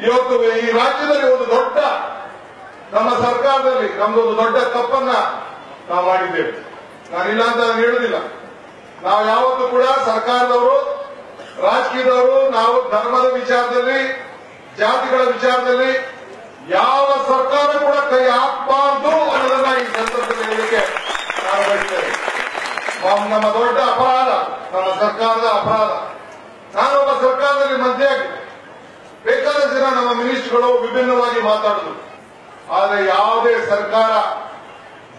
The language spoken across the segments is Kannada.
ಇವತ್ತು ಈ ರಾಜ್ಯದಲ್ಲಿ ಒಂದು ದೊಡ್ಡ ನಮ್ಮ ಸರ್ಕಾರದಲ್ಲಿ ನಮ್ದೊಂದು ದೊಡ್ಡ ತಪ್ಪನ್ನ ನಾವು ಮಾಡಿದ್ದೇವೆ. ನಾನಿಲ್ಲ ಅಂತ ನಾನು ಹೇಳುದಿಲ್ಲ. ನಾವು ಯಾವತ್ತೂ ಕೂಡ ಸರ್ಕಾರದವರು, ರಾಜಕೀಯದವರು ನಾವು ಧರ್ಮದ ವಿಚಾರದಲ್ಲಿ, ಜಾತಿಗಳ ವಿಚಾರದಲ್ಲಿ ಯಾವ ಸರ್ಕಾರ ಕೂಡ ಕೈ ಹಾಕಬಾರ್ದು ಅನ್ನೋದನ್ನ ಈ ಸಂದರ್ಭದಲ್ಲಿ ಹೇಳಲಿಕ್ಕೆ ನಾನು ಬಯಸ್ತೇನೆ. ನಮ್ಮ ದೊಡ್ಡ ಅಪರಾಧ, ನಮ್ಮ ಸರ್ಕಾರದ ಅಪರಾಧ. ನಾನೊಬ್ಬ ಸರ್ಕಾರದಲ್ಲಿ ಮಂತ್ರಿ ಆಗಿದ್ದೆ. ಬೇಕಾದ ಜನ ನಮ್ಮ ಮಿನಿಸ್ಟರ್ಗಳು ವಿಭಿನ್ನವಾಗಿ ಮಾತಾಡಿದ್ರು. ಆದರೆ ಯಾವುದೇ ಸರ್ಕಾರ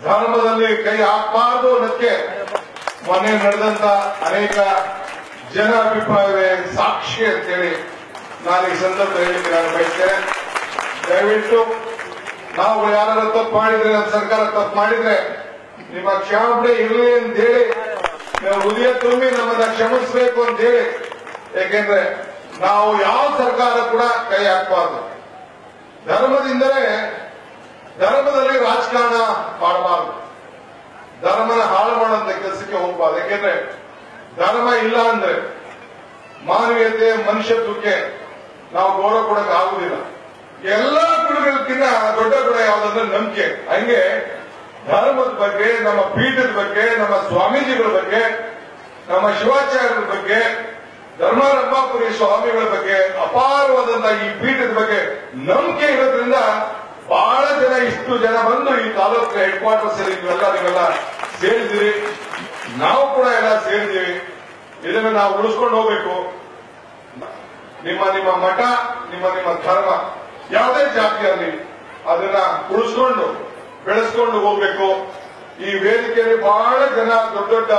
ಧರ್ಮದಲ್ಲಿ ಕೈ ಹಾಕಬಾರದು ಅನ್ನೋದಕ್ಕೆ ಮೊನ್ನೆ ನಡೆದಂತ ಅನೇಕ ಜನ ಅಭಿಪ್ರಾಯವೇ ಸಾಕ್ಷಿ ಅಂತೇಳಿ ನಾನು ಈ ಸಂದರ್ಭದಲ್ಲಿ ಹೇಳಿಕ್ಕೆ ನಾನು ಬಯಸ್ತೇನೆ. ದಯವಿಟ್ಟು ನಾವು ಯಾರು ತಪ್ಪು ಮಾಡಿದ್ರೆ, ನಮ್ಮ ಸರ್ಕಾರ ತಪ್ಪು ಮಾಡಿದ್ರೆ ನಿಮ್ಮ ಕ್ಷಮಾಪಣೆ ಇರಲಿ ಅಂತ ಹೇಳಿ ನಾವು ಹೃದಯ ತುಂಬಿ ನಮ್ಮನ್ನ ಕ್ಷಮಿಸಬೇಕು ಅಂತ ಹೇಳಿ. ಯಾಕೆಂದ್ರೆ ನಾವು ಯಾವ ಸರ್ಕಾರ ಕೂಡ ಕೈ ಹಾಕಬಾರದು. ಧರ್ಮದಲ್ಲಿ ರಾಜಕಾರಣ ಮಾಡಬಾರದು. ಧರ್ಮನ ಹಾಳು ಮಾಡುವಂತ ಕೆಲಸಕ್ಕೆ ಹೋಗಬಾರದು. ಯಾಕೆಂದ್ರೆ ಧರ್ಮ ಇಲ್ಲ ಅಂದ್ರೆ ಮಾನವೀಯತೆ, ಮನುಷ್ಯತ್ವಕ್ಕೆ ನಾವು ಗೌರವ ಕೊಡಕ್ಕೆ ಆಗುದಿಲ್ಲ. ಎಲ್ಲಾ ಗುಣಗಳಕ್ಕಿಂತ ದೊಡ್ಡ ಗುಣ ಯಾವುದಂದ್ರೆ ನಂಬಿಕೆ. ಹಂಗೆ ಧರ್ಮದ ಬಗ್ಗೆ, ನಮ್ಮ ಪೀಠದ ಬಗ್ಗೆ, ನಮ್ಮ ಸ್ವಾಮೀಜಿಗಳ ಬಗ್ಗೆ, ನಮ್ಮ ಶಿವಾಚಾರ್ಯರ ಬಗ್ಗೆ, ಧರ್ಮರಂಭಾಪುರಿ ಸ್ವಾಮಿಗಳ ಬಗ್ಗೆ, ಅಪಾರವಾದಂತಹ ಈ ಪೀಠದ ಬಗ್ಗೆ ನಂಬಿಕೆ ಇರೋದ್ರಿಂದ ಬಹಳ ಜನ, ಇಷ್ಟು ಜನ ಬಂದು ಈ ತಾಲೂಕಿನ ಹೆಡ್ ಕ್ವಾರ್ಟರ್ಸ್ ನೀವೆಲ್ಲ ಸೇರಿದಿರಿ. ನಾವು ಕೂಡ ಎಲ್ಲ ಸೇರಿದ್ದೀವಿ. ಇದನ್ನು ನಾವು ಉಳಿಸ್ಕೊಂಡು ಹೋಗ್ಬೇಕು. ನಿಮ್ಮ ಮಠ, ನಿಮ್ಮ ಧರ್ಮ, ಯಾವುದೇ ಜಾತಿಯಲ್ಲಿ ಅದನ್ನ ಉಳಿಸ್ಕೊಂಡು ಬೆಳೆಸ್ಕೊಂಡು ಹೋಗ್ಬೇಕು. ಈ ವೇದಿಕೆಯಲ್ಲಿ ಬಹಳ ಜನ ದೊಡ್ಡ